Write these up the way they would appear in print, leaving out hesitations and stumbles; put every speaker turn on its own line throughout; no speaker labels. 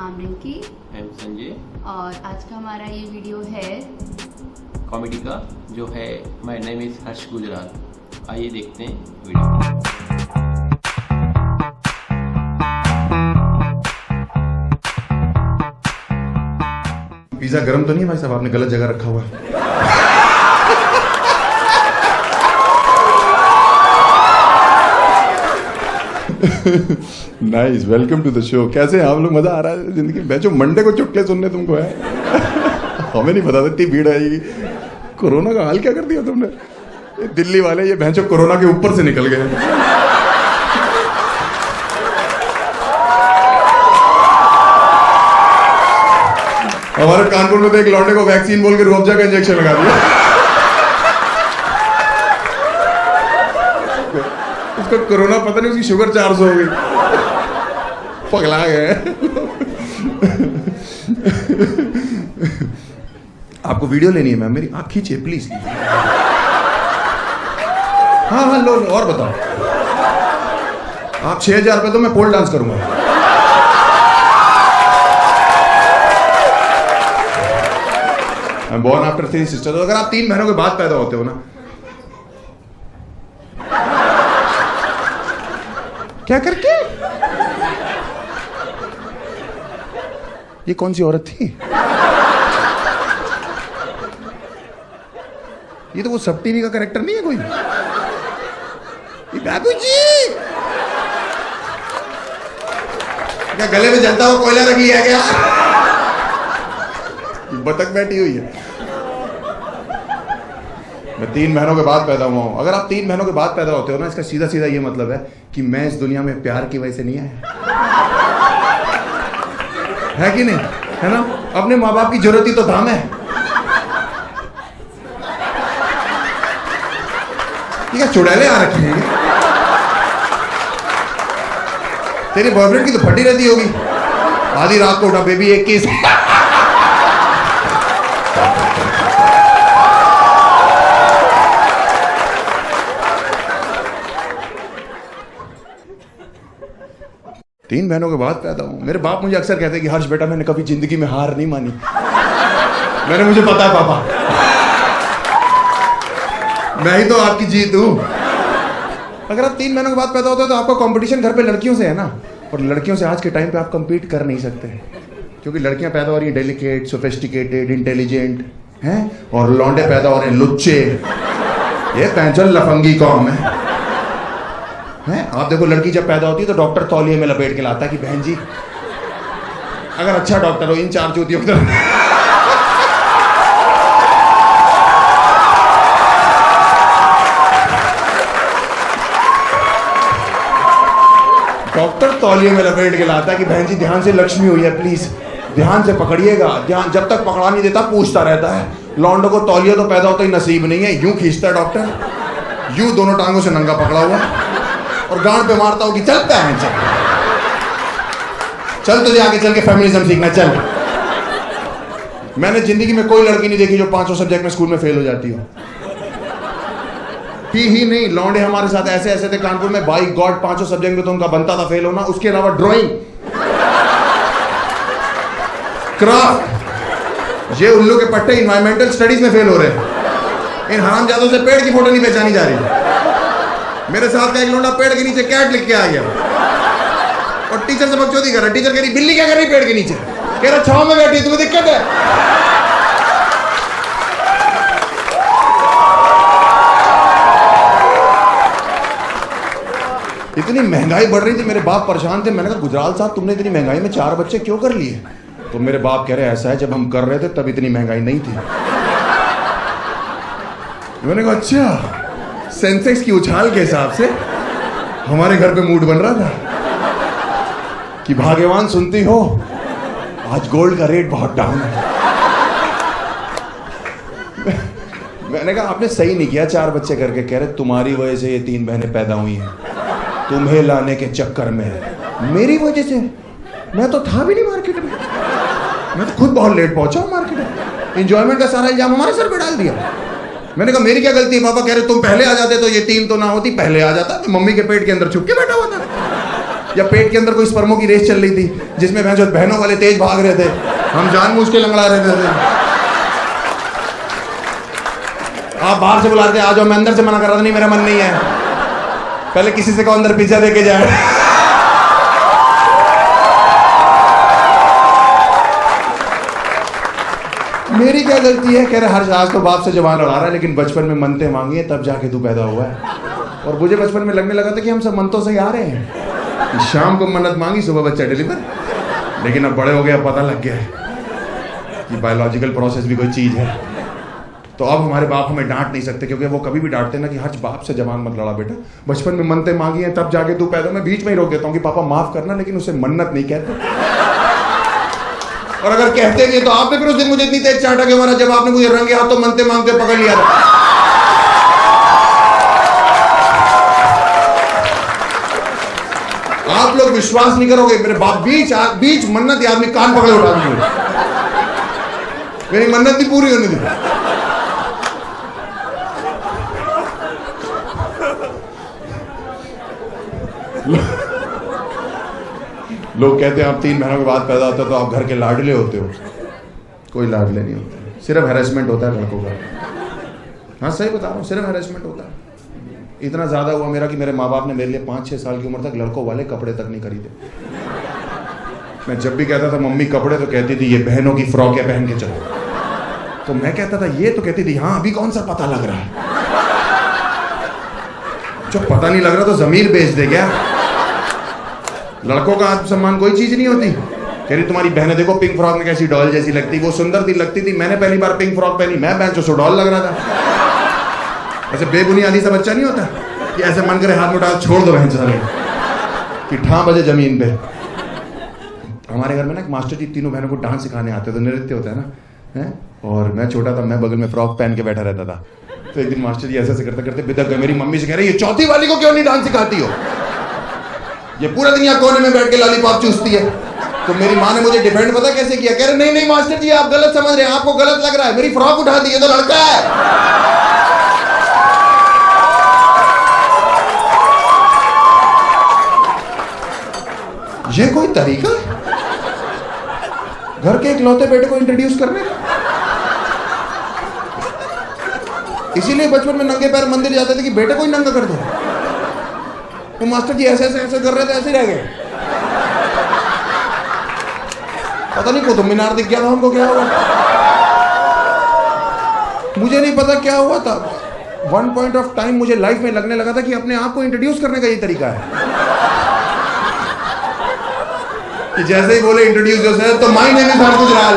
नाम रिंकी
एम संजय।
और आज का हमारा ये वीडियो है
कॉमेडी का जो है माय नेम इज हर्ष गुजराल। आइए देखते हैं वीडियो।
पिज्जा गर्म तो नहीं है भाई साहब, आपने गलत जगह रखा हुआ है। Nice, welcome to the show. कैसे हैं आप लोग? मजा आ रहा है जिंदगी में? जो मंडे को चुटकुले सुनने तुमको है। हमें नहीं पता था इतनी भीड़ आएगी। कोरोना का हाल क्या कर दिया तुमने? ये दिल्ली वाले ये भैंचो कोरोना के ऊपर से निकल गए। हमारे कानपुर में तो एक लौंडे को वैक्सीन बोल के रूअफ़ज़ा का इंजेक्शन लगा दिया। उसको कोरोना पता नहीं, उसकी शुगर 400 हो गई। पगला गए। आपको वीडियो लेनी है मैम? मेरी आप खींचिए प्लीज। हाँ हाँ लो, और बताओ। आप 6,000 रुपये तो मैं पोल डांस करूंगा। I'm born after 3 sisters। तो अगर आप 3 बहनों के बाद पैदा होते हो ना, क्या करके? ये कौन सी औरत थी? ये तो वो सब टीवी का कैरेक्टर नहीं है कोई? ये बाबूजी क्या गले में जलता हुआ कोयला रख लिया क्या? बतख बैठी हुई है। मैं 3 बहनों के बाद पैदा हुआ हूं। अगर आप 3 बहनों के बाद पैदा होते हो ना, इसका सीधा सीधा ये मतलब है कि मैं इस दुनिया में प्यार की वजह से नहीं आया। है कि नहीं? है ना? अपने माँ बाप की जरूरत ही तो धाम है। ये क्या चुड़ैले आ रखे हैं? तेरे बॉयफ्रेंड की तो फटी रहती होगी। आधी रात को उठा, बेबी 21। तीन बहनों के बाद पैदा हूं। मेरे बाप मुझे अक्सर कहते हैं कि हर्ष बेटा, मैंने कभी जिंदगी में हार नहीं मानी। मैंने मुझे पता है पापा, मैं ही तो आपकी जीत हूं। अगर आप 3 बहनों के बाद पैदा होते हो तो आपका कंपटीशन घर पे लड़कियों से है ना, और लड़कियों से आज के टाइम पे आप कंपीट कर नहीं सकते, क्योंकि लड़कियां पैदा हो रही हैं डेलिकेट, सोफिस्टिकेटेड, इंटेलिजेंट हैं, और लौंडे पैदा हो रहे हैं लुच्चे। ये पैंचल लफंगी कौम है। आप देखो, लड़की जब पैदा होती है तो डॉक्टर तौलिए में लपेट के लाता है कि बहन जी, अगर अच्छा डॉक्टर हो, इन 4 चूतियों की डॉक्टर तौलिए में लपेट के लाता है कि बहन जी ध्यान से, लक्ष्मी हुई है, प्लीज ध्यान से पकड़िएगा। ध्यान जब तक पकड़ा नहीं देता पूछता रहता है। लौंडों को तौलिया तो पैदा होता ही नसीब नहीं है, यूं खींचता है डॉक्टर, यूं दोनों टांगों से नंगा पकड़ा हुआ और गांड पे मारता हो कि चलता है, चल तुझे आगे चल के फेमिनिज्म सीखना चल। मैंने जिंदगी में कोई लड़की नहीं देखी जो 500 सब्जेक्ट में स्कूल में फेल हो जाती हो। ही नहीं, लौंडे हमारे साथ ऐसे ऐसे थे कानपुर में, बाई गॉड 500 सब्जेक्ट में तो उनका बनता था फेल होना। उसके अलावा ड्राइंग, क्राफ्ट, ये उल्लू के पट्टे इन्वायरमेंटल स्टडीज में फेल हो रहे हैं। इन हरामजादों से पेड़ की फोटो नहीं पहचानी जा रही। मेरे साथ का एक लौंडा पेड़ के नीचे कैट लिख के आ गया और टीचर से बकचोदी कर रहा। टीचर कह रही बिल्ली क्या कर रही पेड़ के नीचे? कह रहा छांव में बैठी, तुम्हें दिक्कत है? इतनी महंगाई बढ़ रही थी, मेरे बाप परेशान थे। मैंने कहा गुजराल साहब, तुमने इतनी महंगाई में 4 बच्चे क्यों कर लिए? तो मेरे बाप कह रहे ऐसा है, जब हम कर रहे थे तब इतनी महंगाई नहीं थी। मैंने कहा अच्छा, सेंसेक्स की उछाल के हिसाब से हमारे घर पे मूड बन रहा था कि भाग्यवान सुनती हो, आज गोल्ड का रेट बहुत डाउन है। मैंने कहा आपने सही नहीं किया 4 बच्चे करके। कह रहे तुम्हारी वजह से ये 3 बहनें पैदा हुई हैं, तुम्हें लाने के चक्कर में। मेरी वजह से? मैं तो था भी नहीं मार्केट में, मैं तो खुद बहुत लेट पहुंचा हूं मार्केट में। एंजॉयमेंट का सारा इल्जाम हमारे सर पे डाल दिया। मैंने कहा मेरी क्या गलती है? पापा कह रहे तुम पहले आ जाते तो ये 3 तो ना होती, पहले आ जाता, तो मम्मी के पेट के अंदर छुप के बैठा हुआ था। या पेट के अंदर कोई स्पर्मों की रेस चल रही थी जिसमें बहनों वाले तेज भाग रहे थे, हम जानबूझ के लंगड़ा रहे थे। आप बाहर से बुलाते आ जाओ, मैं अंदर से मना कर रहा था, नहीं मेरा मन नहीं है। पहले किसी से कहो अंदर पिज्जा दे के जाए। मेरी क्या गलती है? कह रहे हर आज तो बाप से जवान लड़ा रहा है, लेकिन बचपन में मनते मांगी है तब जाके तू पैदा हुआ है। और मुझे बचपन में लगने लगा था कि हम सब मनतों से ही आ रहे हैं। शाम को मन्नत मांगी, सुबह बच्चा डिलीवर। लेकिन अब बड़े हो गए, अब पता लग गया है कि बायोलॉजिकल प्रोसेस भी कोई चीज है। तो अब हमारे बाप हमें डांट नहीं सकते, क्योंकि वो कभी भी डांटते ना कि हर बाप से जवान मत लड़ा बेटा, बचपन में मनते मांगी हैं तब जाके तू पैदा। मैं बीच में ही रोक देता हूँ कि पापा माफ करना, लेकिन उसे मन्नत नहीं कहते। और अगर कहते भी तो आपने फिर उस दिन मुझे इतनी तेज चाटा क्यों मारा जब आपने मुझे रंगे हाथों मनते मांगते पकड़ लिया था। आप लोग विश्वास नहीं करोगे, मेरे बाप बीच मन्नत आदमी कान पकड़े उठा दिए, मेरी मन्नत नहीं पूरी होने दी। लोग कहते हैं आप 3 महीनों के बाद पैदा होता है तो आप घर के लाडले होते हो। कोई लाडले नहीं होते, सिर्फ हैरेसमेंट होता है लड़कों का। हाँ सही बता रहा हूँ, सिर्फ हैरेसमेंट होता है। इतना ज्यादा हुआ मेरा कि मेरे माँ बाप ने मेरे लिए 5-6 साल की उम्र तक लड़कों वाले कपड़े तक नहीं खरीदे। मैं जब भी कहता था मम्मी कपड़े, तो कहती थी ये बहनों की फ्रॉकें पहन के चलो। तो मैं कहता था ये, तो कहती थी हाँ अभी कौन सा पता लग रहा है। जो पता नहीं लग रहा तो जमीर बेच दे क्या? लड़कों का आत्मसम्मान कोई चीज नहीं होती। कह रही तुम्हारी बहनें देखो पिंक फ्रॉक में कैसी डॉल जैसी लगती, वो सुंदर थी लगती थी। मैंने पहली बार पिंक फ्रॉक पहनी, मैं बेंचो सो डॉल लग रहा था। ऐसे बेबुनियादी सा बच्चा नहीं होता कि ऐसे मन करे हाथ में उठा छोड़ दो बहन साले कि ठा बजे जमीन पे। हमारे घर में ना एक मास्टर जी तीनों बहनों को डांस सिखाने आते थे, नृत्य होता है ना है? और मैं छोटा था, मैं बगल में फ्रॉक पहन के बैठा रहता था। तो एक दिन मास्टर जी ऐसे करते करते बिदक गए। मेरी मम्मी से कह रही ये चौथी वाली को क्यों नहीं डांस सिखाती हो, ये पूरा दिन यहाँ कोने में बैठ के लॉलीपॉप चूसती है। तो मेरी माँ ने मुझे डिफेंड पता कैसे किया, कह रहे नहीं नहीं मास्टर जी आप गलत समझ रहे हैं, आपको गलत लग रहा है, मेरी फ्रॉक उठा दी, ये तो लड़का है। ये कोई तरीका घर के इकलौते बेटे को इंट्रोड्यूस करने का? इसीलिए बचपन में नंगे पैर मंदिर जाते थे कि बेटे को ही नंगा कर दो। तो मास्टर जी ऐसे कर रहे थे, ऐसे रह गए। पता नहीं कुतुब मीनार दिख गया था हमको, क्या हुआ मुझे नहीं पता क्या हुआ था। वन पॉइंट ऑफ टाइम मुझे लाइफ में लगने लगा था कि अपने आप को इंट्रोड्यूस करने का ये तरीका है कि जैसे ही बोले इंट्रोड्यूस योरसेल्फ तो माय नेम इज हर्ष गुजराल।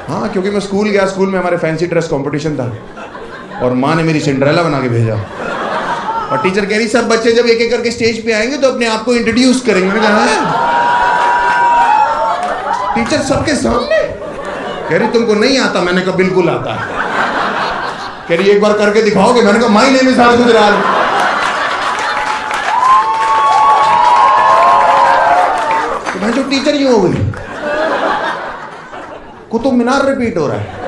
हाँ क्योंकि मैं स्कूल गया, स्कूल में हमारे फैंसी ड्रेस कंपटीशन था और माँ ने मेरी सिंड्रेला बना के भेजा। और टीचर कह रही सब बच्चे जब एक एक करके स्टेज पे आएंगे तो अपने आप को इंट्रोड्यूस करेंगे। मैंने कहा टीचर सबके सामने? कह रही तुमको नहीं आता? मैंने कहा बिल्कुल आता है। कह रही एक बार करके दिखाओगे? मैंने कहा माय नेम इज हर्ष गुजराल। तो मैं जो टीचर ही हो गई, कुतुब मीनार रिपीट हो रहा है।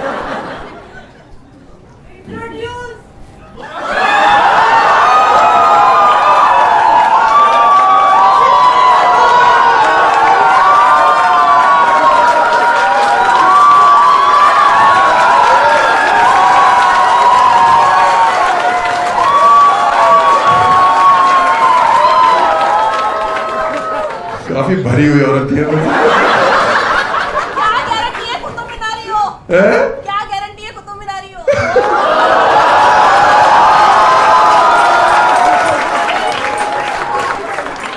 काफी भरी हुई औरत है।
क्या गारंटी है कुतुब मीनारी हो? क्या गारंटी है कुतुब मीनारी हो?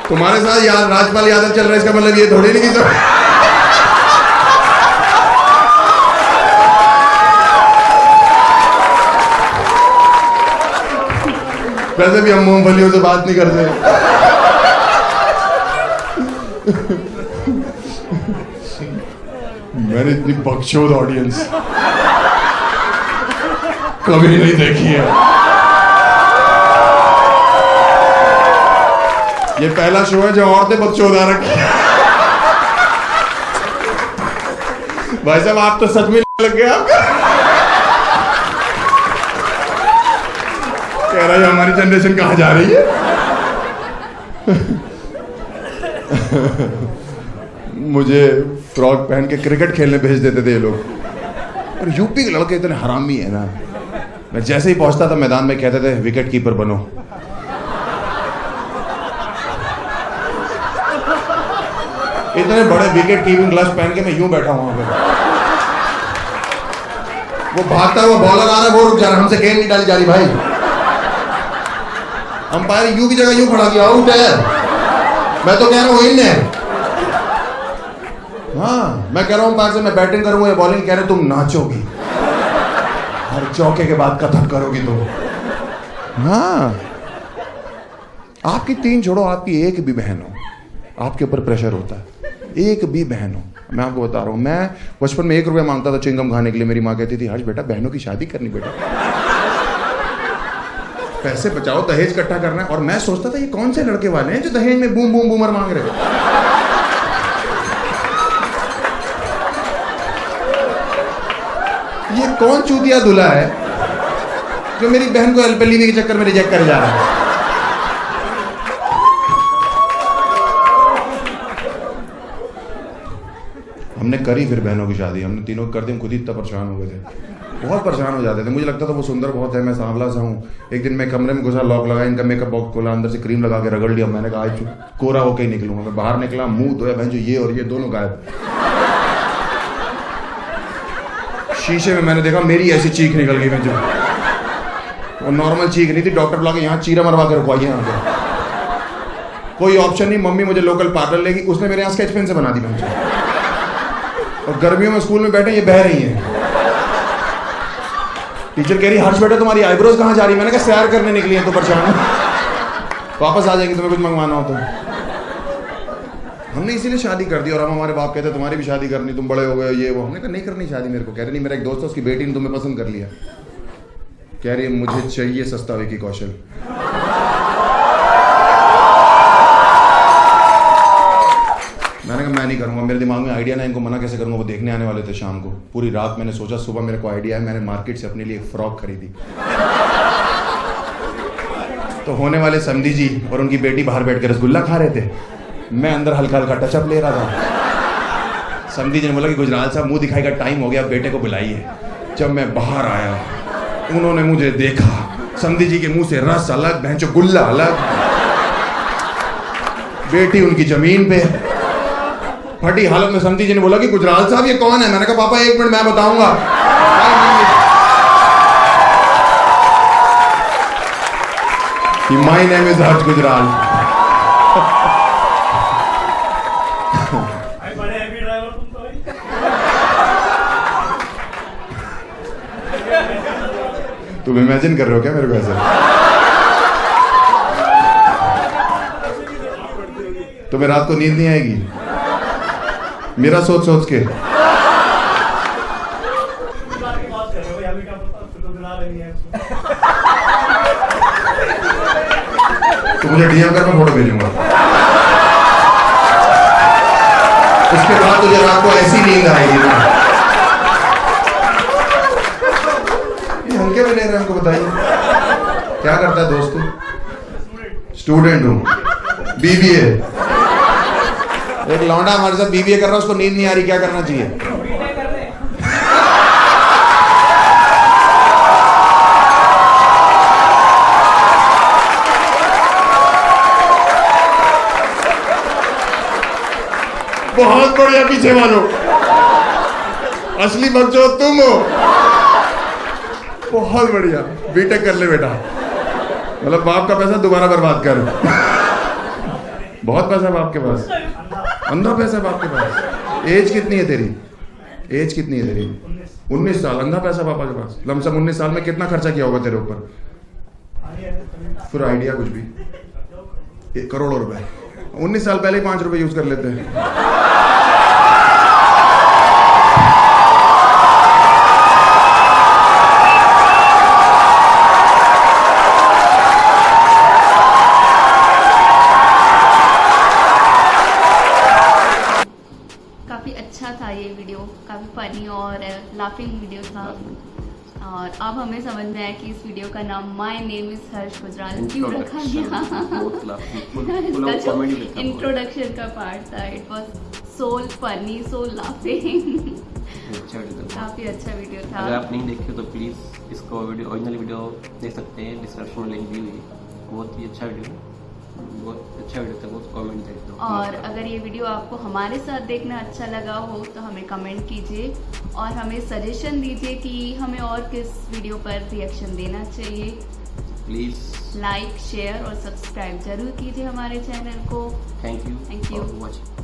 तुम्हारे साथ यार राजपाल यादव चल रहा है, इसका मतलब ये थोड़ी नहीं कि सब वैसे भी हम मूंगफलियों से बात नहीं करते। मैंने इतनी बकचोद ऑडियंस कभी नहीं देखी है। ये पहला शो है जो औरतें बकचोद आ रखी है। भाई साहब आप तो सच में लग गए। आपका कह रहा है हमारी जनरेशन कहाँ जा रही है। मुझे फ्रॉक पहन के क्रिकेट खेलने भेज देते थे ये लोग। और यूपी के लड़के इतने हरामी है ना, मैं जैसे ही पहुंचता था मैदान में कहते थे विकेट कीपर बनो। इतने बड़े विकेट कीपिंग ग्लव्स पहन के मैं यूं बैठा हूं वहां पे। वो भागता हुआ बॉलर आ रहा है, वो रुक जा रहा है, हमसे गेंद नहीं डाली जा रही भाई। अंपायर यू की जगह यूं खड़ा किया, आउट है। मैं तो कह रहा हूं इन है। हाँ मैं कह रहा हूं अंपायर से मैं बैटिंग करूंगा या बॉलिंग, कह रहे तुम नाचोगी, हर चौके के बाद कथक करोगी तुम। हाँ आपकी 3 छोड़ो, आपकी एक भी बहन हो, आपके ऊपर प्रेशर होता है, एक भी बहन हो। मैं आपको बता रहा हूं, मैं बचपन में 1 रुपया मांगता था चिंगम खाने के लिए, मेरी माँ कहती थी हर्ष बेटा बहनों की शादी करनी बेटा, पैसे बचाओ, दहेज इकट्ठा करना है। और मैं सोचता था ये कौन से लड़के वाले हैं जो दहेज में बूम बूम बूमर मांग रहे हैं। ये कौन चूतिया दूल्हा है जो मेरी बहन को एलपी लेने के चक्कर में रिजेक्ट कर जा रहा है। हमने करी फिर बहनों की शादी, हमने तीनों कर दी, हम खुद ही इतना परेशान हो गए थे, बहुत परेशान हो जाते थे। मुझे लगता था वो सुंदर बहुत है, मैं सांवला सा हूँ। एक दिन मैं कमरे में घुसा, लॉक लगा, इनका मेकअप बॉक्स खोला, अंदर से क्रीम लगा के रगड़ लिया। मैंने कहा आज कोरा होके ही निकलूंगा। मैं बाहर निकला, मुंह धोया, बहन जो ये और ये दोनों गायब। शीशे में मैंने देखा मेरी ऐसी चीख निकल गई, मैं जो वो नॉर्मल चीख नहीं थी, डॉक्टर बुला के यहाँ चीरा मरवा के रखवाई यहाँ पे। कोई ऑप्शन नहीं, मम्मी मुझे लोकल पार्लर लेगी, उसने मेरे यहाँ स्केच पेन से बना दी बहन। और गर्मियों में स्कूल में बैठे ये बह रही हैं। टीचर कह रही हर्ष बेटा तुम्हारी आईब्रोज कहाँ जा रही है? मैंने कहा सैर करने निकली है तो परेशान, वापस आ जाएंगी तुम्हें कुछ मंगवाना हो तो। हमने इसीलिए शादी कर दी। और हम हमारे बाप कहते तुम्हारी भी शादी करनी, तुम बड़े हो गए ये वो। हमने कहा नहीं करनी शादी मेरे को। कह रहे नहीं, मेरा एक दोस्त है उसकी बेटी ने तुम्हें पसंद कर लिया। कह रही है मुझे चाहिए सस्ता विकी कौशल। मैंने कहा मैं नहीं करूंगा, मेरे दिमाग में आइडिया ना, इनको मना कैसे करूंगा। वो देखने आने वाले थे शाम को, पूरी रात मैंने सोचा, सुबह मेरे को आइडिया है, मैंने मार्केट से अपने लिए एक फ्रॉक खरीदी। तो होने वाले समधी जी और उनकी बेटी बाहर बैठ के रसगुल्ला खा रहे थे, मैं अंदर हल्का हल्का टचअप ले रहा था। समधी जी ने बोला कि गुजराल साहब मुंह दिखाई का टाइम हो गया, बेटे को बुलाइए। जब मैं बाहर आया उन्होंने मुझे देखा, समधी जी के मुंह से रस अलग, भैंचो गुल्ला अलग, बेटी उनकी जमीन पे। फटी हालत में समधी जी ने बोला कि गुजराल साहब ये कौन है? मैंने कहा पापा 1 मिनट मैं बताऊंगा। माय नेम इज हर्ष गुजराल। तुम इमेजिन कर रहे हो क्या मेरे को ऐसा? तुम्हें रात को नींद नहीं आएगी मेरा सोच सोच के? तो मुझे डीएम कर, मैं फोटो भेजूंगा। उसके बाद तुझे रात को ऐसी नींद आएगी ना। ये हल्के में ले रहे हैं, हमको बताइए क्या करता है दोस्त? स्टूडेंट हूँ, बीबीए। एक लौंडा हमारे साथ बीबीए कर रहा है, उसको नींद नहीं आ रही, क्या करना चाहिए? बहुत बढ़िया, पीछे वालों असली बच्चों तुम हो। बहुत बढ़िया, बीटेक कर ले बेटा, मतलब बाप का पैसा दोबारा बर्बाद कर। बहुत पैसा बाप के पास, अंधा पैसा बाप के पास। एज कितनी है तेरी? एज कितनी है तेरी? 19 साल। अंधा पैसा पापा के पास। लमसम 19 साल में कितना खर्चा किया होगा तेरे ऊपर? फिर आइडिया कुछ भी, 1 करोड़ रुपए। 19 साल पहले ही 5 रुपए यूज कर लेते हैं।
काफ़ी अच्छा था ये वीडियो, काफ़ी फनी और लाफिंग वीडियो था। और अब हमें समझ में आया कि इस वीडियो का नाम माय नेम इज हर्ष गुजराल क्यों रखा गया। इंट्रोडक्शन का पार्ट था। It was so funny, so laughing. काफी अच्छा वीडियो था।
अगर आप नहीं देखे तो प्लीज इसको ओरिजिनल वीडियो देख सकते हैं, डिस्क्रिप्शन में लिंक दी हुई है। बहुत ही अच्छा वीडियो, बहुत अच्छा वीडियो था, बहुत कमेंट देखते हो।
और अगर ये वीडियो आपको हमारे साथ देखना अच्छा लगा हो तो हमें कमेंट कीजिए और हमें सजेशन दीजिए कि हमें और किस वीडियो पर रिएक्शन देना चाहिए।
प्लीज
लाइक, शेयर और सब्सक्राइब जरूर कीजिए हमारे चैनल को।
Thank you
Thank you.
For watching.